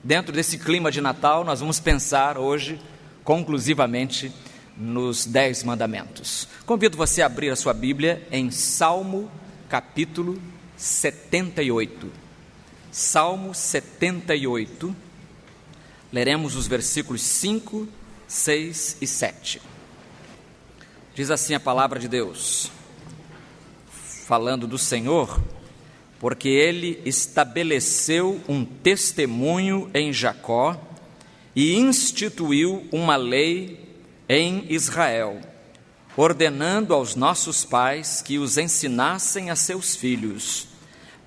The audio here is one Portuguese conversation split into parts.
dentro desse clima de Natal, nós vamos pensar hoje, conclusivamente, nos 10 mandamentos. Convido você a abrir a sua Bíblia em Salmo, capítulo 78. Salmo 78, leremos os versículos 5, 6 e 7. Diz assim a palavra de Deus, falando do Senhor: porque Ele estabeleceu um testemunho em Jacó e instituiu uma lei em Israel, ordenando aos nossos pais que os ensinassem a seus filhos,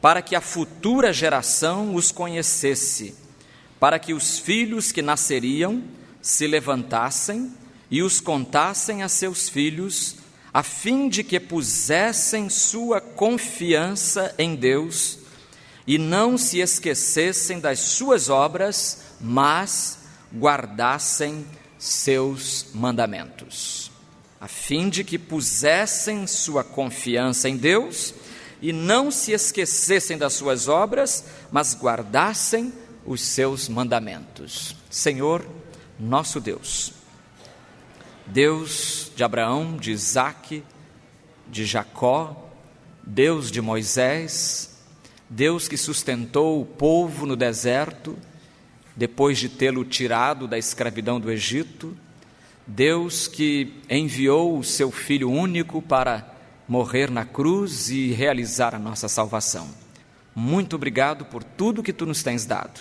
para que a futura geração os conhecesse, para que os filhos que nasceriam se levantassem e os contassem a seus filhos, a fim de que pusessem sua confiança em Deus e não se esquecessem das suas obras, mas guardassem seus mandamentos. A fim de que pusessem sua confiança em Deus e não se esquecessem das suas obras, mas guardassem os seus mandamentos. Senhor, nosso Deus, Deus de Abraão, de Isaque, de Jacó, Deus de Moisés, Deus que sustentou o povo no deserto, depois de tê-lo tirado da escravidão do Egito, Deus que enviou o seu Filho único para morrer na cruz e realizar a nossa salvação. Muito obrigado por tudo que Tu nos tens dado.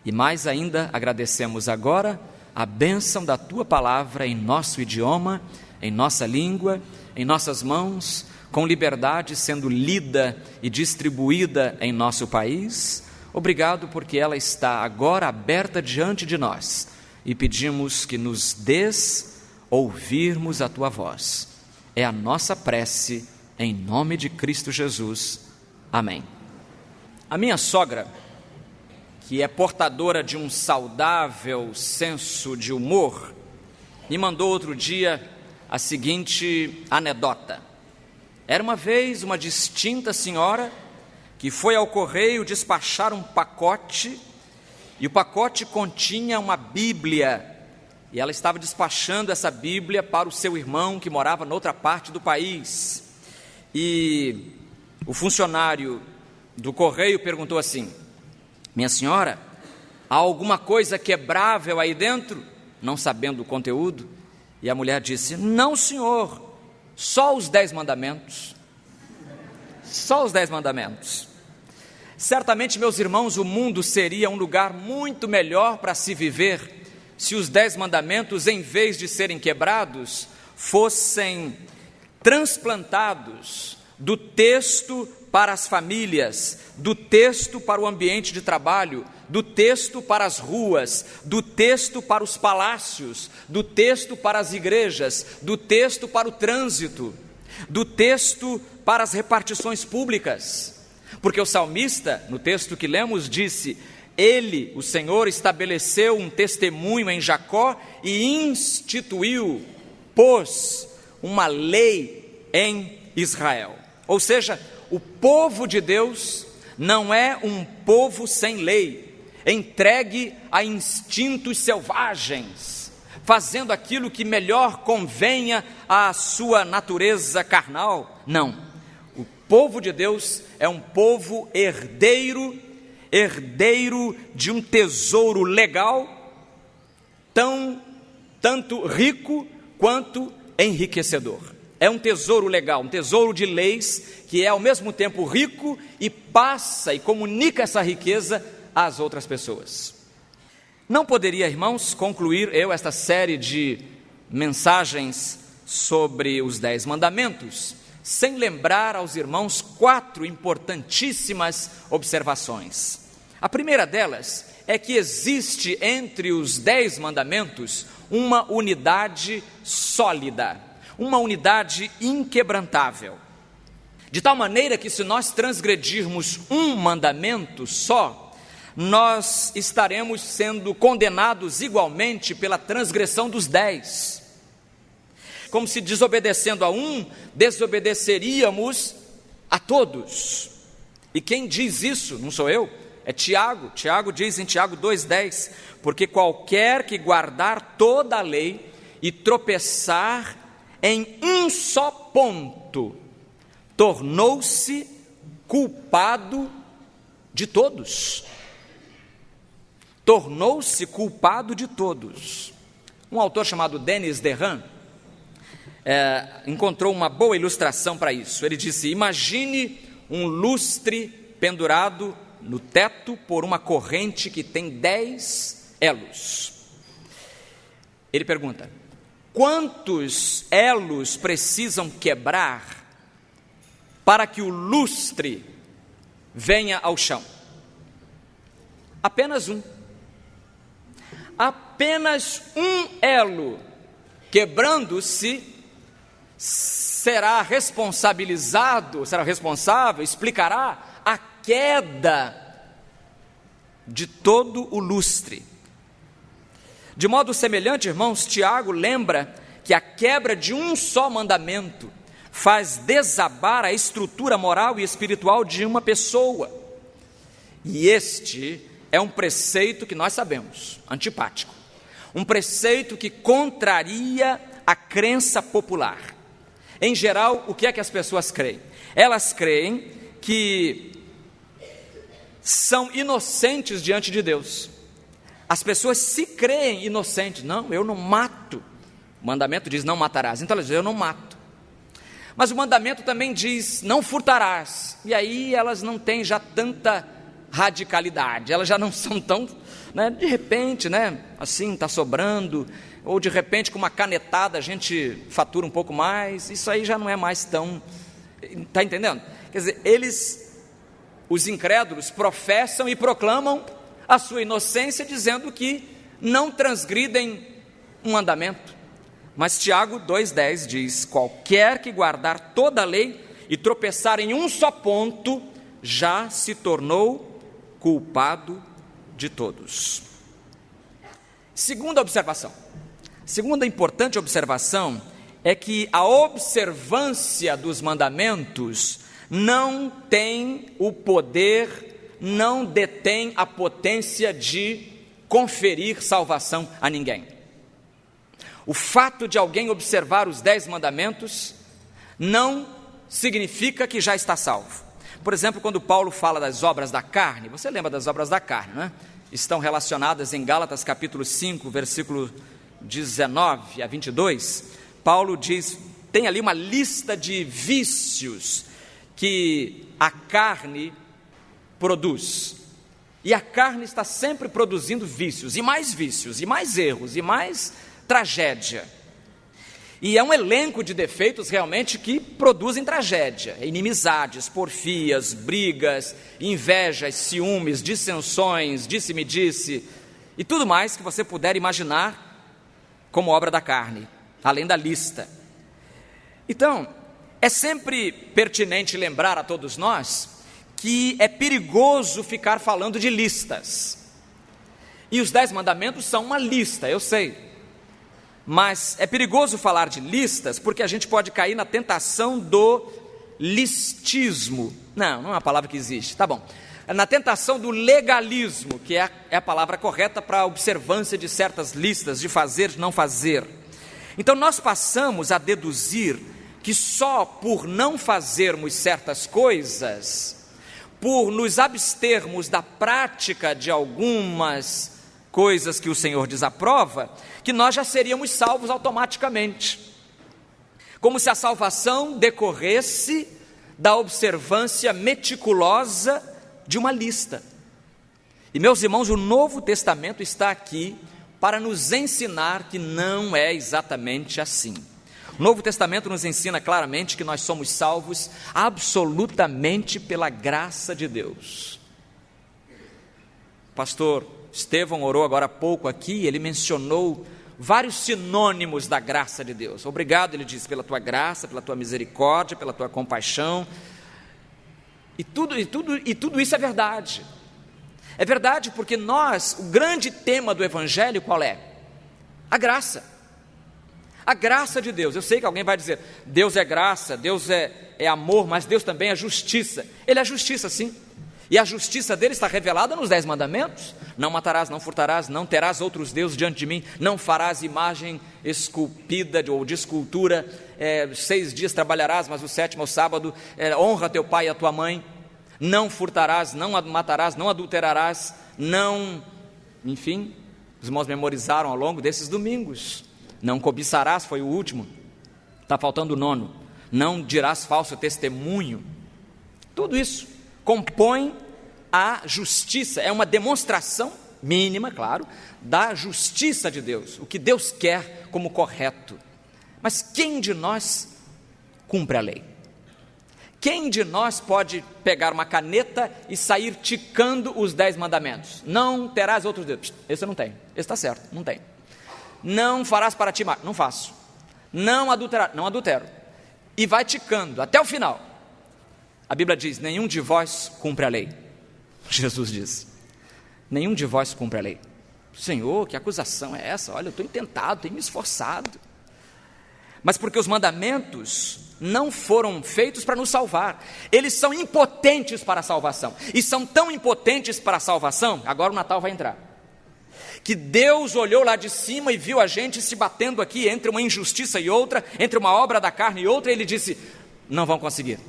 E mais ainda, agradecemos agora a bênção da Tua palavra em nosso idioma, em nossa língua, em nossas mãos, com liberdade sendo lida e distribuída em nosso país. Obrigado porque ela está agora aberta diante de nós e pedimos que nos des ouvirmos a Tua voz. É a nossa prece em nome de Cristo Jesus. Amém. A minha sogra, que é portadora de um saudável senso de humor, me mandou outro dia a seguinte anedota. Era uma vez uma distinta senhora que foi ao correio despachar um pacote, e o pacote continha uma Bíblia, e ela estava despachando essa Bíblia para o seu irmão que morava noutra parte do país. E o funcionário do correio perguntou assim: minha senhora, há alguma coisa quebrável aí dentro? Não sabendo o conteúdo. E a mulher disse: não, senhor, só os 10 mandamentos. Só os 10 mandamentos. Certamente, meus irmãos, o mundo seria um lugar muito melhor para se viver se os 10 mandamentos, em vez de serem quebrados, fossem transplantados do texto para as famílias, do texto para o ambiente de trabalho, do texto para as ruas, do texto para os palácios, do texto para as igrejas, do texto para o trânsito, do texto para as repartições públicas. Porque o salmista, no texto que lemos, disse: Ele, o Senhor, estabeleceu um testemunho em Jacó e instituiu, pôs uma lei em Israel. Ou seja, o povo de Deus não é um povo sem lei, entregue a instintos selvagens, fazendo aquilo que melhor convenha à sua natureza carnal. Não. O povo de Deus é um povo herdeiro de um tesouro legal, tanto rico quanto enriquecedor. É um tesouro legal, um tesouro de leis que é ao mesmo tempo rico e passa e comunica essa riqueza às outras pessoas. Não poderia, irmãos, concluir eu esta série de mensagens sobre os 10 mandamentos sem lembrar aos irmãos 4 importantíssimas observações. A primeira delas é que existe entre os 10 mandamentos uma unidade sólida, uma unidade inquebrantável, de tal maneira que se nós transgredirmos um mandamento só, nós estaremos sendo condenados igualmente pela transgressão dos 10. Como se desobedecendo a um, desobedeceríamos a todos. E quem diz isso, não sou eu, É Tiago. Tiago diz em Tiago 2,10: porque qualquer que guardar toda a lei e tropeçar em um só ponto, tornou-se culpado de todos. Tornou-se culpado de todos. Um autor chamado Denis Derran encontrou uma boa ilustração para isso. Ele disse: imagine um lustre pendurado no teto por uma corrente que tem 10 elos. Ele pergunta: quantos elos precisam quebrar para que o lustre venha ao chão? Apenas um. Apenas um elo quebrando-se será responsável, explicará a queda de todo o lustre. De modo semelhante, irmãos, Tiago lembra que a quebra de um só mandamento faz desabar a estrutura moral e espiritual de uma pessoa. E este é um preceito que nós sabemos, antipático. Um preceito que contraria a crença popular. Em geral, o que é que as pessoas creem? Elas creem que são inocentes diante de Deus. As pessoas se creem inocentes. Não, eu não mato. O mandamento diz: não matarás. Então elas dizem: eu não mato. Mas o mandamento também diz: não furtarás. E aí elas não têm já tanta radicalidade. Elas já não são tão, de repente, assim, está sobrando. Ou de repente com uma canetada a gente fatura um pouco mais. Isso aí já não é mais tão... Está entendendo? Quer dizer, os incrédulos, professam e proclamam a sua inocência, dizendo que não transgridem um mandamento. Mas Tiago 2,10 diz: qualquer que guardar toda a lei e tropeçar em um só ponto, já se tornou culpado de todos. Segunda importante observação é que a observância dos mandamentos não tem o poder, não detém a potência de conferir salvação a ninguém. O fato de alguém observar os 10 mandamentos não significa que já está salvo. Por exemplo, quando Paulo fala das obras da carne, você lembra das obras da carne, não é? Estão relacionadas em Gálatas capítulo 5, versículo 19 a 22, Paulo diz, tem ali uma lista de vícios que a carne produz, e a carne está sempre produzindo vícios, e mais erros, e mais tragédia, e é um elenco de defeitos realmente que produzem tragédia, inimizades, porfias, brigas, invejas, ciúmes, dissensões, disse-me-disse, e tudo mais que você puder imaginar como obra da carne, além da lista. Então, é sempre pertinente lembrar a todos nós que é perigoso ficar falando de listas. E os 10 mandamentos são uma lista, eu sei. Mas é perigoso falar de listas porque a gente pode cair na tentação do listismo. Não é uma palavra que existe, tá bom. Na tentação do legalismo, que é a palavra correta para a observância de certas listas, de fazer, de não fazer. Então nós passamos a deduzir que só por não fazermos certas coisas, por nos abstermos da prática de algumas coisas que o Senhor desaprova, que nós já seríamos salvos automaticamente. Como se a salvação decorresse da observância meticulosa de uma lista. E meus irmãos, o Novo Testamento está aqui para nos ensinar que não é exatamente assim. O Novo Testamento nos ensina claramente que nós somos salvos absolutamente pela graça de Deus. O pastor Estevão orou agora há pouco aqui, ele mencionou vários sinônimos da graça de Deus. Obrigado, ele disse, pela tua graça, pela tua misericórdia, pela tua compaixão. E tudo isso é verdade. É verdade porque o grande tema do Evangelho qual é? A graça. A graça de Deus. Eu sei que alguém vai dizer, Deus é graça, Deus é amor, mas Deus também é justiça. Ele é justiça, sim. E a justiça dele está revelada nos 10 mandamentos. Não matarás, não furtarás, não terás outros deuses diante de mim, não farás imagem esculpida ou de escultura, 6 dias trabalharás, mas o 7º é o sábado, honra teu pai e a tua mãe, não furtarás, não matarás, não adulterarás, não... Enfim, os irmãos memorizaram ao longo desses domingos. Não cobiçarás, foi o último, está faltando o 9º. Não dirás falso testemunho. Tudo isso compõe a justiça, é uma demonstração mínima, claro, da justiça de Deus, o que Deus quer como correto. Mas quem de nós cumpre a lei? Quem de nós pode pegar uma caneta e sair ticando os 10 mandamentos? Não terás outros deuses. Esse eu não tenho, esse está certo, não tem. Não farás para ti, não faço. Não adulterar, não adultero. E vai ticando até o final. A Bíblia diz: nenhum de vós cumpre a lei. Jesus diz: nenhum de vós cumpre a lei. Senhor, que acusação é essa? Olha, eu estou intentado, tenho me esforçado. Mas porque os mandamentos não foram feitos para nos salvar, eles são impotentes para a salvação, e são tão impotentes para a salvação, agora o Natal vai entrar, que Deus olhou lá de cima e viu a gente se batendo aqui entre uma injustiça e outra, entre uma obra da carne e outra, e Ele disse: não vão conseguir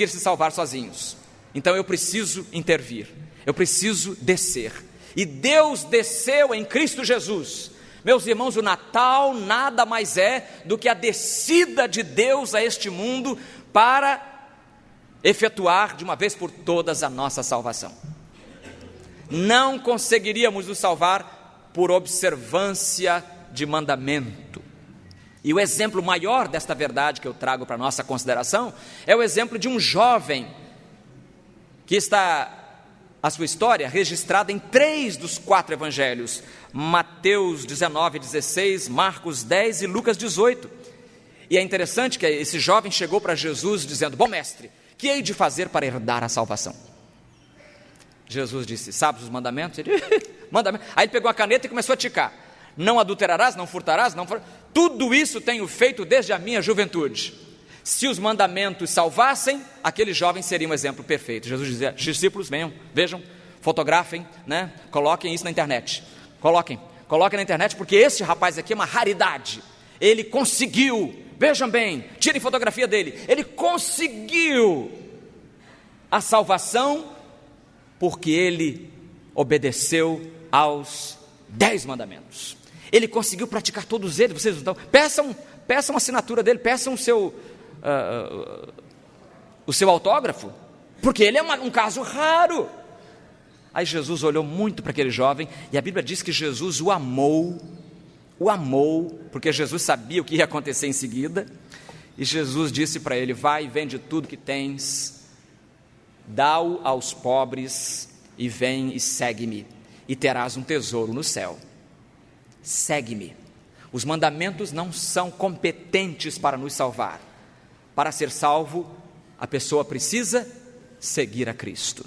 se salvar sozinhos, então eu preciso intervir, eu preciso descer. E Deus desceu em Cristo Jesus. Meus irmãos, o Natal nada mais é do que a descida de Deus a este mundo para efetuar de uma vez por todas a nossa salvação. Não conseguiríamos nos salvar por observância de mandamento. E o exemplo maior desta verdade que eu trago para a nossa consideração é o exemplo de um jovem que está a sua história registrada em 3 dos 4 evangelhos, Mateus 19:16, Marcos 10 e Lucas 18. E é interessante que esse jovem chegou para Jesus dizendo: bom mestre, que hei de fazer para herdar a salvação? Jesus disse: sabes os mandamentos? Ele, mandamento. Aí ele pegou a caneta e começou a ticar: não adulterarás, não furtarás, tudo isso tenho feito desde a minha juventude. Se os mandamentos salvassem, aquele jovem seria um exemplo perfeito. Jesus dizia: discípulos, venham, vejam, fotografem, né? Coloquem isso na internet, coloquem na internet, porque esse rapaz aqui é uma raridade, ele conseguiu, vejam bem, tirem fotografia dele, ele conseguiu a salvação, porque ele obedeceu aos 10 mandamentos, ele conseguiu praticar todos eles. Vocês então, peçam a assinatura dele, peçam o seu autógrafo, porque ele é um caso raro. Aí Jesus olhou muito para aquele jovem, e a Bíblia diz que Jesus o amou, porque Jesus sabia o que ia acontecer em seguida, e Jesus disse para ele: vai, vende tudo que tens, dá-o aos pobres, e vem e segue-me, e terás um tesouro no céu. Segue-me. Os mandamentos não são competentes para nos salvar. Para ser salvo, a pessoa precisa seguir a Cristo.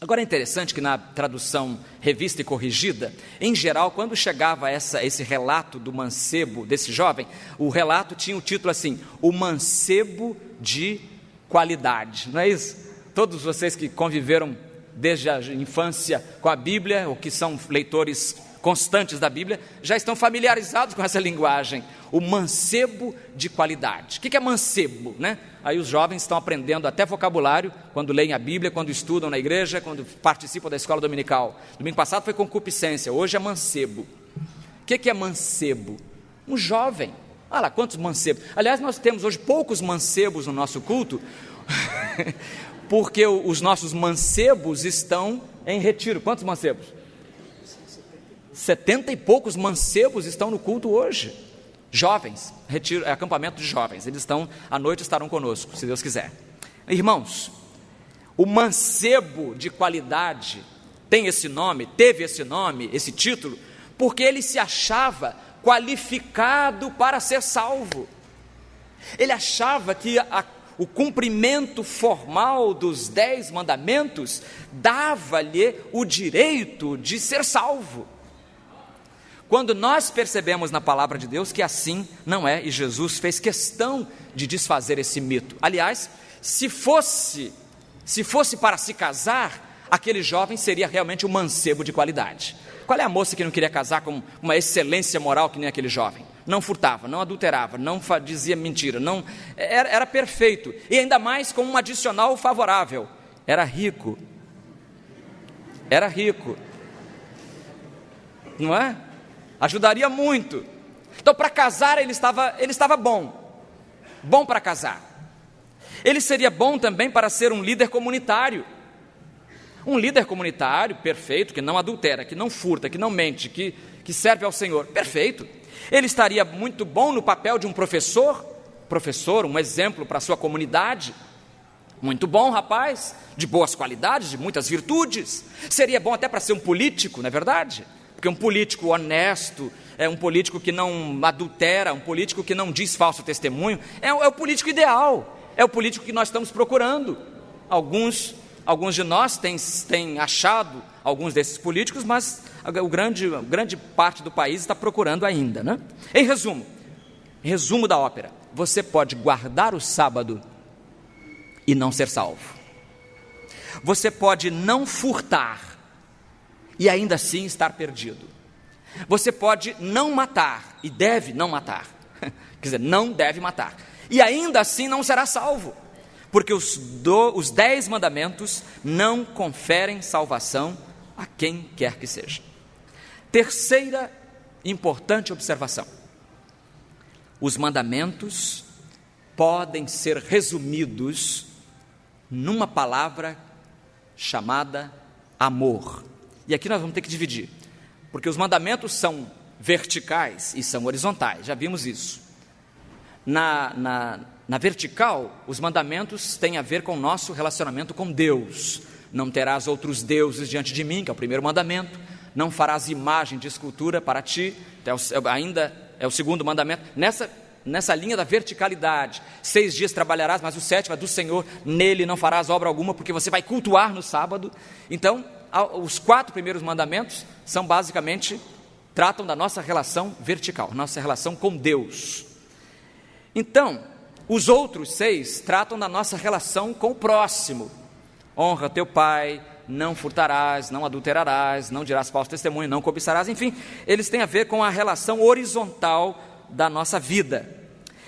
Agora é interessante que na tradução revista e corrigida, em geral, quando chegava esse relato do mancebo, desse jovem, o relato tinha o título assim: o mancebo de qualidade, não é isso? Todos vocês que conviveram desde a infância com a Bíblia, ou que são leitores constantes da Bíblia, já estão familiarizados com essa linguagem, o mancebo de qualidade. O que é mancebo, né? Aí os jovens estão aprendendo até vocabulário, quando leem a Bíblia, quando estudam na igreja, quando participam da escola dominical. Domingo passado foi concupiscência, hoje é mancebo. O que é mancebo? Um jovem. Olha lá, quantos mancebos. Aliás, nós temos hoje poucos mancebos no nosso culto, porque os nossos mancebos estão em retiro. Quantos mancebos? 70 e poucos mancebos estão no culto hoje. Jovens, retiro, acampamento de jovens. Eles à noite estarão conosco, se Deus quiser. Irmãos, o mancebo de qualidade teve esse nome, esse título, porque ele se achava qualificado para ser salvo. Ele achava que o cumprimento formal dos 10 mandamentos dava-lhe o direito de ser salvo. Quando nós percebemos na palavra de Deus que assim não é, e Jesus fez questão de desfazer esse mito. Aliás, se Se fosse para se casar, aquele jovem seria realmente um mancebo de qualidade. Qual é a moça que não queria casar com uma excelência moral que nem aquele jovem? Não furtava, não adulterava, não dizia mentira, era perfeito. E ainda mais com um adicional favorável: era rico. Era rico. Não é? Ajudaria muito. Então, para casar, ele estava bom para casar. Ele seria bom também para ser um líder comunitário. Um líder comunitário perfeito, que não adultera, que não furta, que não mente, que serve ao Senhor, perfeito. Ele estaria muito bom no papel de um professor, um exemplo para a sua comunidade. Muito bom, rapaz, de boas qualidades, de muitas virtudes. Seria bom até para ser um político, não é verdade? Porque um político honesto, um político que não adultera, um político que não diz falso testemunho, é o político ideal, é o político que nós estamos procurando. Alguns de nós têm achado alguns desses políticos, mas grande parte do país está procurando ainda, né? Em resumo da ópera: você pode guardar o sábado e não ser salvo. Você pode não furtar e ainda assim estar perdido. Você pode não matar e deve não matar. Quer dizer, não deve matar. E ainda assim não será salvo. Porque os 10 mandamentos não conferem salvação a quem quer que seja. Terceira importante observação: os mandamentos podem ser resumidos numa palavra chamada amor. E aqui nós vamos ter que dividir, porque os mandamentos são verticais e são horizontais, já vimos isso. Na vertical, os mandamentos têm a ver com o nosso relacionamento com Deus. Não terás outros deuses diante de mim, que é o primeiro mandamento. Não farás imagem de escultura para ti, ainda é o segundo mandamento. Nessa linha da verticalidade: 6 dias trabalharás, mas o 7º é do Senhor, nele não farás obra alguma, porque você vai cultuar no sábado. Então, os 4 primeiros mandamentos são basicamente, tratam da nossa relação vertical, nossa relação com Deus. Então, os outros 6 tratam da nossa relação com o próximo: honra teu pai, não furtarás, não adulterarás, não dirás falso testemunho, não cobiçarás. Enfim, eles têm a ver com a relação horizontal da nossa vida.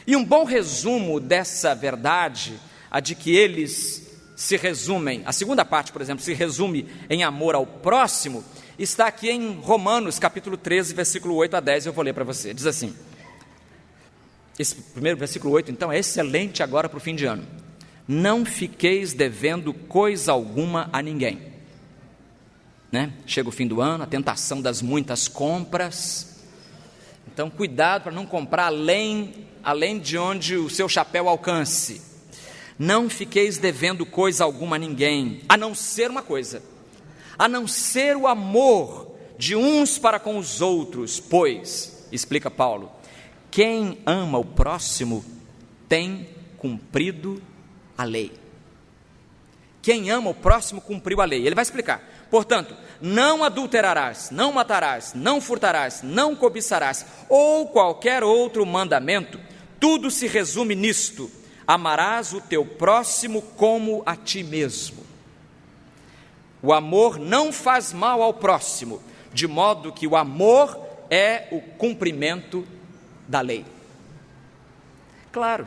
E um bom resumo dessa verdade, a de que eles se resumem, a segunda parte, por exemplo, se resume em amor ao próximo, está aqui em Romanos capítulo 13, versículo 8 a 10, eu vou ler para você. Diz assim, esse primeiro versículo 8 então é excelente agora para o fim de ano: não fiqueis devendo coisa alguma a ninguém, né? Chega o fim do ano, a tentação das muitas compras, então cuidado para não comprar além de onde o seu chapéu alcance. Não fiqueis devendo coisa alguma a ninguém, a não ser uma coisa, a não ser o amor de uns para com os outros, pois, explica Paulo, quem ama o próximo tem cumprido a lei. Quem ama o próximo cumpriu a lei. Ele vai explicar: portanto, não adulterarás, não matarás, não furtarás, não cobiçarás, ou qualquer outro mandamento, tudo se resume nisto: amarás o teu próximo como a ti mesmo. O amor não faz mal ao próximo, de modo que o amor é o cumprimento da lei. Claro,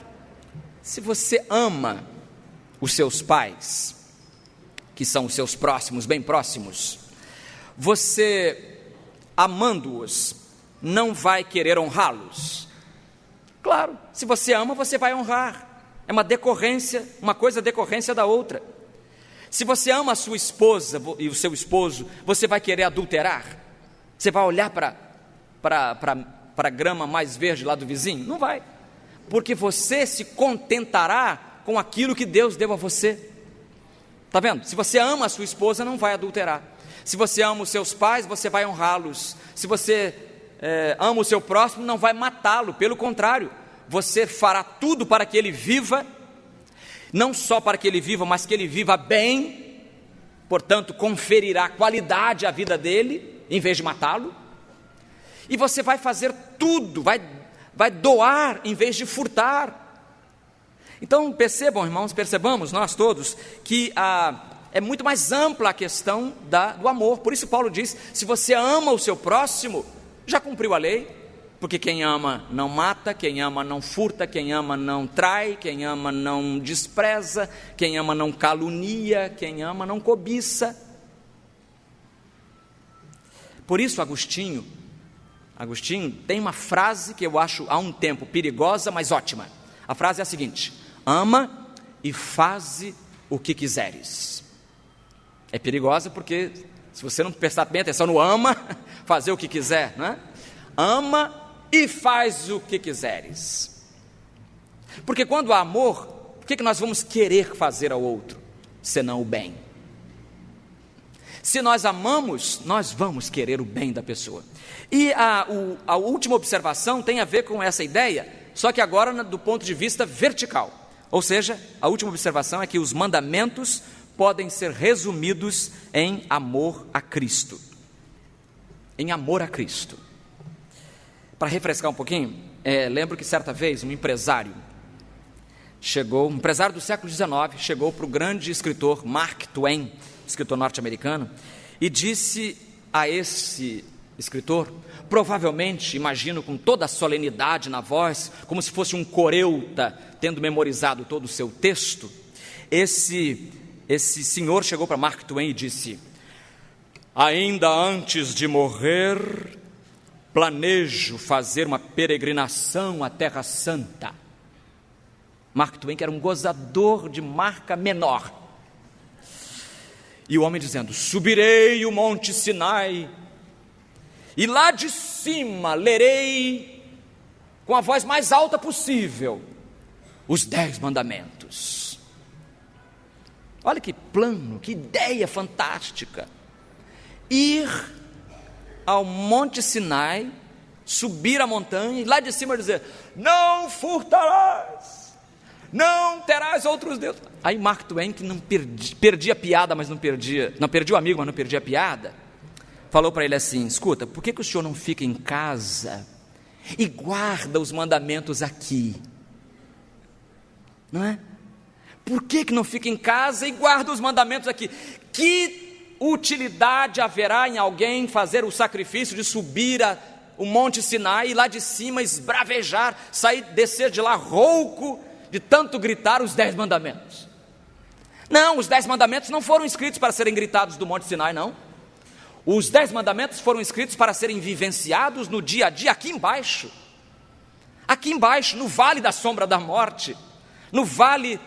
se você ama os seus pais, que são os seus próximos, bem próximos, você, amando-os, não vai querer honrá-los? Claro, se você ama, você vai honrar. É uma decorrência, uma coisa decorrência da outra. Se você ama a sua esposa e o seu esposo, você vai querer adulterar? Você vai olhar para a grama mais verde lá do vizinho? Não vai, porque você se contentará com aquilo que Deus deu a você. Está vendo? Se você ama a sua esposa, não vai adulterar. Se você ama os seus pais, você vai honrá-los. Se você ama o seu próximo, não vai matá-lo, pelo contrário, você fará tudo para que ele viva, não só para que ele viva, mas que ele viva bem, portanto, conferirá qualidade à vida dele, em vez de matá-lo, e você vai fazer tudo, vai doar em vez de furtar. Então percebam, irmãos, percebamos nós todos que é muito mais ampla a questão do amor. Por isso Paulo diz, se você ama o seu próximo, já cumpriu a lei. Porque quem ama não mata, quem ama não furta, quem ama não trai, quem ama não despreza, quem ama não calunia, quem ama não cobiça. Por isso Agostinho tem uma frase que eu acho há um tempo perigosa, mas ótima. A frase é a seguinte: ama e faze o que quiseres. É perigosa porque se você não prestar bem atenção no ama, fazer o que quiser, não é? Ama e faz o que quiseres. Porque quando há amor, o que nós vamos querer fazer ao outro, senão o bem? Se nós amamos, nós vamos querer o bem da pessoa. E a última observação tem a ver com essa ideia, só que agora do ponto de vista vertical. Ou seja, a última observação é que os mandamentos podem ser resumidos em amor a Cristo. Em amor a Cristo. Para refrescar um pouquinho, lembro que certa vez um empresário do século XIX, chegou para o grande escritor Mark Twain, escritor norte-americano, e disse a esse escritor, provavelmente, imagino com toda a solenidade na voz, como se fosse um coreuta, tendo memorizado todo o seu texto, esse senhor chegou para Mark Twain e disse: ainda antes de morrer, planejo fazer uma peregrinação à Terra Santa. Mark Twain, que era um gozador de marca menor. E o homem dizendo: subirei o Monte Sinai, e lá de cima lerei, com a voz mais alta possível, os 10 mandamentos. Olha que plano, que ideia fantástica. Ir ao Monte Sinai, subir a montanha e lá de cima dizer: não furtarás, não terás outros deuses. Aí Mark Twain, que não perdia piada, mas não perdia o amigo, mas não perdia a piada, falou para ele assim: escuta, por que o senhor não fica em casa e guarda os mandamentos aqui? Não é? Por que não fica em casa e guarda os mandamentos aqui? Que utilidade haverá em alguém fazer o sacrifício de subir o Monte Sinai e lá de cima esbravejar, descer de lá rouco de tanto gritar os 10 mandamentos? Não, os 10 mandamentos não foram escritos para serem gritados do Monte Sinai, não. Os 10 mandamentos foram escritos para serem vivenciados no dia a dia, aqui embaixo, no vale da sombra da morte, no vale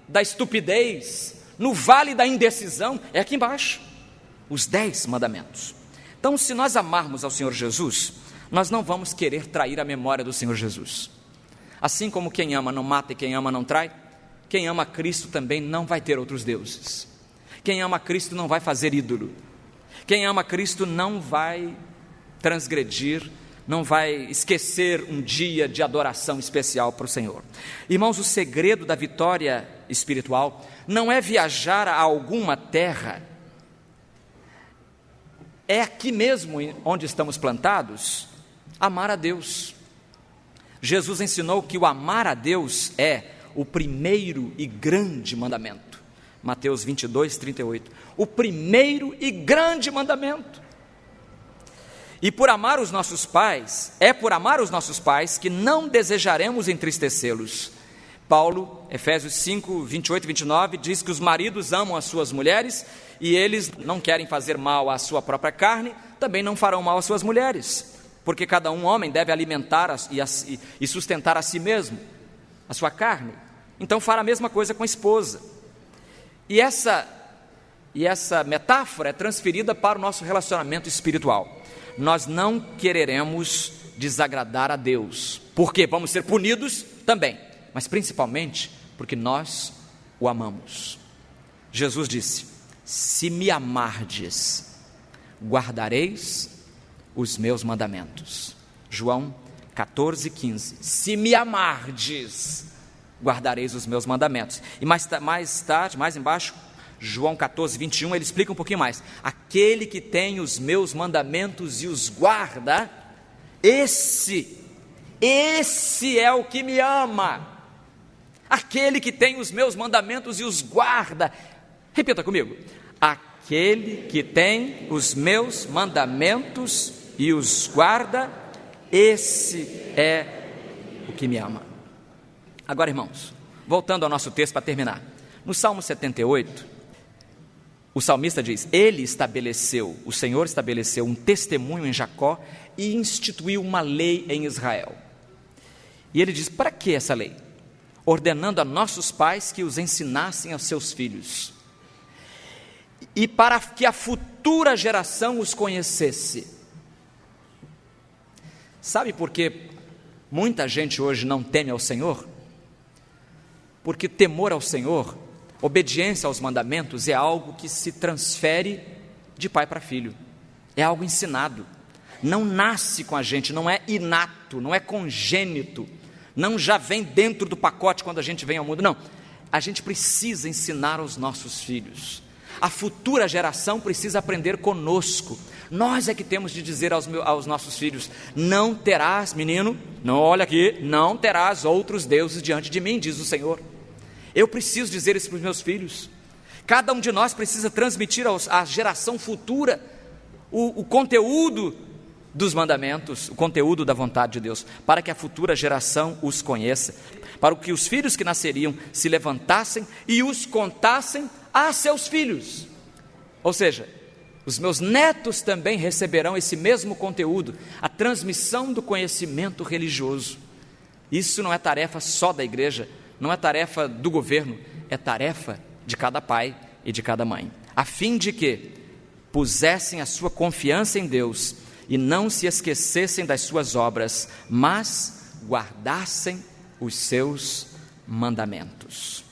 da estupidez, no vale da indecisão, é aqui embaixo. Os 10 mandamentos. Então, se nós amarmos ao Senhor Jesus, nós não vamos querer trair a memória do Senhor Jesus. Assim como quem ama não mata e quem ama não trai, quem ama Cristo também não vai ter outros deuses. Quem ama Cristo não vai fazer ídolo. Quem ama Cristo não vai transgredir, não vai esquecer um dia de adoração especial para o Senhor. Irmãos, o segredo da vitória espiritual não é viajar a alguma terra. É aqui mesmo onde estamos plantados, amar a Deus. Jesus ensinou que o amar a Deus é o primeiro e grande mandamento. Mateus 22, 38. O primeiro e grande mandamento. E por amar os nossos pais, que não desejaremos entristecê-los. Paulo, Efésios 5, 28 e 29, diz que os maridos amam as suas mulheres e eles não querem fazer mal à sua própria carne, também não farão mal às suas mulheres, porque cada homem deve alimentar e sustentar a si mesmo, a sua carne. Então fará a mesma coisa com a esposa. E essa metáfora é transferida para o nosso relacionamento espiritual. Nós não quereremos desagradar a Deus, porque vamos ser punidos também, mas principalmente porque nós o amamos. Jesus disse: se me amardes, guardareis os meus mandamentos. João 14, 15. Se me amardes, guardareis os meus mandamentos. E mais tarde, mais embaixo, João 14, 21, ele explica um pouquinho mais. Aquele que tem os meus mandamentos e os guarda, esse é o que me ama. aquele que tem os meus mandamentos e os guarda. Repita comigo: aquele que tem os meus mandamentos e os guarda, esse é o que me ama. Agora, irmãos, voltando ao nosso texto para terminar, no Salmo 78, o salmista diz: o Senhor estabeleceu um testemunho em Jacó e instituiu uma lei em Israel. E ele diz: para que essa lei? Ordenando a nossos pais que os ensinassem aos seus filhos, e para que a futura geração os conhecesse. Sabe por que muita gente hoje não teme ao Senhor? Porque temor ao Senhor, obediência aos mandamentos, é algo que se transfere de pai para filho, é algo ensinado, não nasce com a gente, não é inato, não é congênito, não já vem dentro do pacote quando a gente vem ao mundo, não, a gente precisa ensinar aos nossos filhos, a futura geração precisa aprender conosco, nós é que temos de dizer aos nossos filhos: não terás, menino, não, olha aqui, não terás outros deuses diante de mim, diz o Senhor. Eu preciso dizer isso para os meus filhos. Cada um de nós precisa transmitir à geração futura o conteúdo dos mandamentos, o conteúdo da vontade de Deus, para que a futura geração os conheça, para que os filhos que nasceriam se levantassem e os contassem a seus filhos. Ou seja, os meus netos também receberão esse mesmo conteúdo, a transmissão do conhecimento religioso. Isso não é tarefa só da igreja, não é tarefa do governo, é tarefa de cada pai e de cada mãe, a fim de que pusessem a sua confiança em Deus e não se esquecessem das suas obras, mas guardassem os seus mandamentos.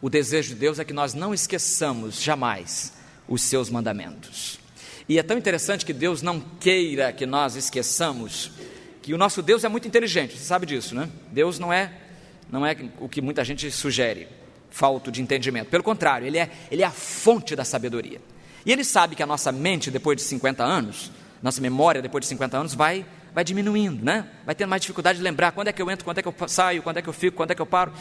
O desejo de Deus é que nós não esqueçamos jamais os seus mandamentos. E é tão interessante que Deus não queira que nós esqueçamos que o nosso Deus é muito inteligente, você sabe disso, né? Deus não é o que muita gente sugere, falta de entendimento. Pelo contrário, ele é a fonte da sabedoria. E ele sabe que a nossa mente, depois de 50 anos, nossa memória depois de 50 anos vai diminuindo, né? Vai tendo mais dificuldade de lembrar quando é que eu entro, quando é que eu saio, quando é que eu fico, quando é que eu paro.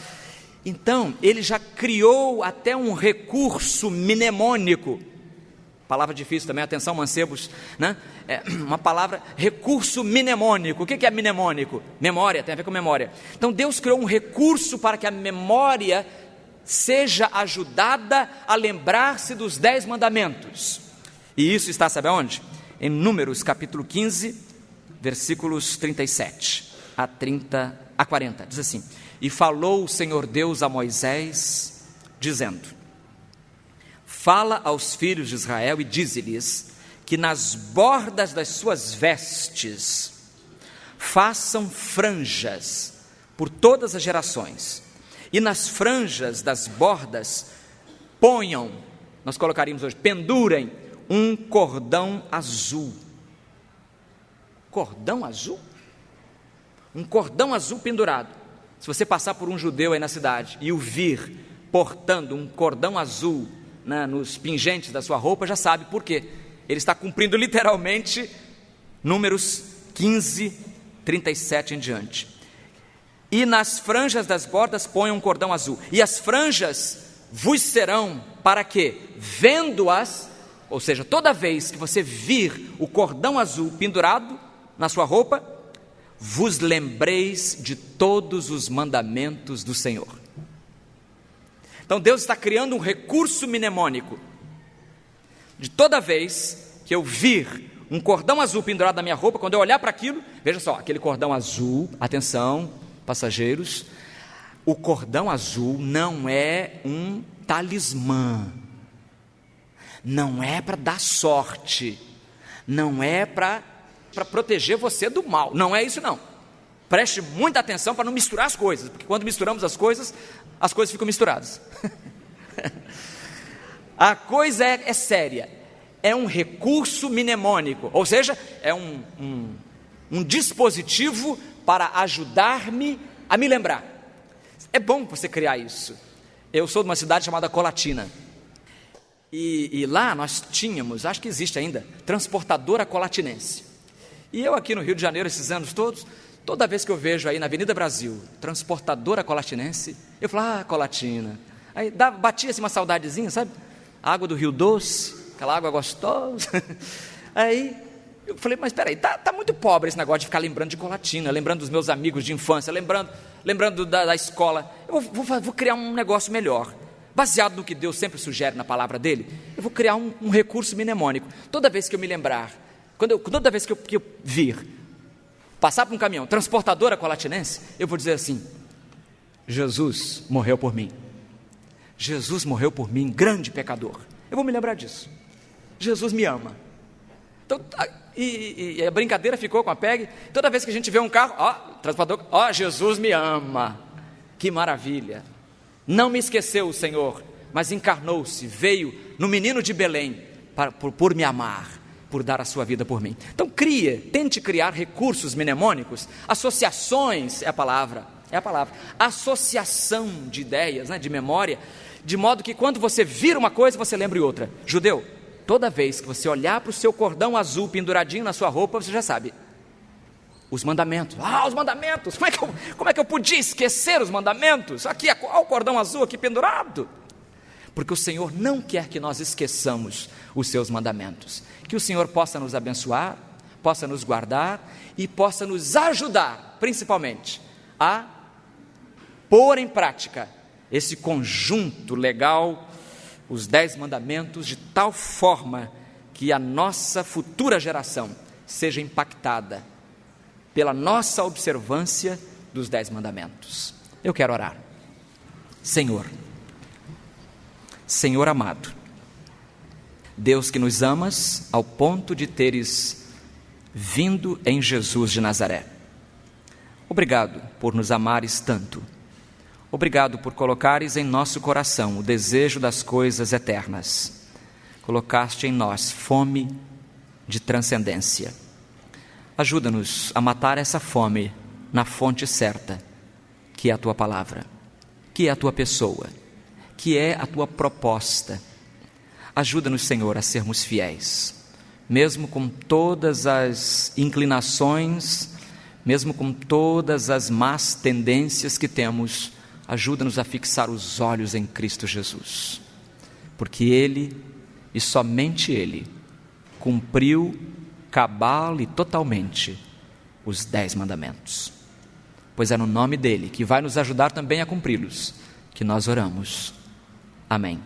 Então, ele já criou até um recurso mnemônico. Palavra difícil também, atenção mancebos, né? Uma palavra, recurso mnemônico. O que é mnemônico? Memória, tem a ver com memória. Então Deus criou um recurso para que a memória seja ajudada a lembrar-se dos 10 mandamentos. E isso está, sabe aonde? Em Números capítulo 15, versículos 37 a 40, diz assim: e falou o Senhor Deus a Moisés, dizendo: fala aos filhos de Israel e dize-lhes que nas bordas das suas vestes façam franjas por todas as gerações, e nas franjas das bordas ponham, nós colocaríamos hoje, pendurem um cordão azul. Cordão azul? Um cordão azul pendurado. Se você passar por um judeu aí na cidade e o vir portando um cordão azul nos pingentes da sua roupa, já sabe por quê. Ele está cumprindo literalmente Números 15, 37 em diante. E nas franjas das bordas põe um cordão azul, e as franjas vos serão para que, vendo-as, ou seja, toda vez que você vir o cordão azul pendurado na sua roupa, vos lembreis de todos os mandamentos do Senhor. Então Deus está criando um recurso mnemônico, de toda vez que eu vir um cordão azul pendurado na minha roupa, quando eu olhar para aquilo, veja só, aquele cordão azul, atenção passageiros, o cordão azul não é um talismã, não é para dar sorte, não é para proteger você do mal, não é isso não. Preste muita atenção para não misturar as coisas, porque quando misturamos as coisas ficam misturadas. A coisa é séria, é um recurso mnemônico, ou seja, é um dispositivo para ajudar-me a me lembrar. É bom você criar isso. Eu sou de uma cidade chamada Colatina, e lá nós tínhamos, acho que existe ainda, transportadora colatinense. E eu aqui no Rio de Janeiro, esses anos todos, Toda vez que eu vejo aí na Avenida Brasil, transportadora colatinense, eu falo, Colatina. Aí batia assim uma saudadezinha, sabe? A água do Rio Doce, aquela água gostosa. Aí eu falei, mas espera aí, tá muito pobre esse negócio de ficar lembrando de Colatina, lembrando dos meus amigos de infância, lembrando da escola. Eu vou criar um negócio melhor. Baseado no que Deus sempre sugere na palavra dele, eu vou criar um recurso mnemônico. Toda vez que eu me lembrar, toda vez que eu vir, passar por um caminhão, transportadora colatinense, eu vou dizer assim: Jesus morreu por mim. Jesus morreu por mim, grande pecador. Eu vou me lembrar disso. Jesus me ama. Então, e a brincadeira ficou com a PEG. Toda vez que a gente vê um carro, transportador, Jesus me ama. Que maravilha. Não me esqueceu o Senhor, mas encarnou-se, veio no menino de Belém, por me amar, por dar a sua vida por mim. Então tente criar recursos mnemônicos, associações, é a palavra, associação de ideias, de memória, de modo que quando você vira uma coisa, você lembre outra. Judeu, toda vez que você olhar para o seu cordão azul penduradinho na sua roupa, você já sabe. Os mandamentos, os mandamentos, como é que eu podia esquecer os mandamentos? Aqui, olha o cordão azul aqui pendurado. Porque o Senhor não quer que nós esqueçamos os seus mandamentos. Que o Senhor possa nos abençoar, possa nos guardar e possa nos ajudar, principalmente, a pôr em prática esse conjunto legal, os 10 mandamentos, de tal forma que a nossa futura geração seja impactada pela nossa observância dos 10 mandamentos. Eu quero orar. Senhor amado, Deus que nos amas ao ponto de teres vindo em Jesus de Nazaré, obrigado por nos amares tanto, obrigado por colocares em nosso coração o desejo das coisas eternas, colocaste em nós fome de transcendência. Ajuda-nos a matar essa fome na fonte certa, que é a Tua palavra, que é a Tua pessoa, que é a Tua proposta. Ajuda-nos, Senhor, a sermos fiéis, mesmo com todas as inclinações, mesmo com todas as más tendências que temos. Ajuda-nos a fixar os olhos em Cristo Jesus, porque Ele, e somente Ele, cumpriu cabal e totalmente os 10 mandamentos, pois é no nome dele, que vai nos ajudar também a cumpri-los, que nós oramos. Amém.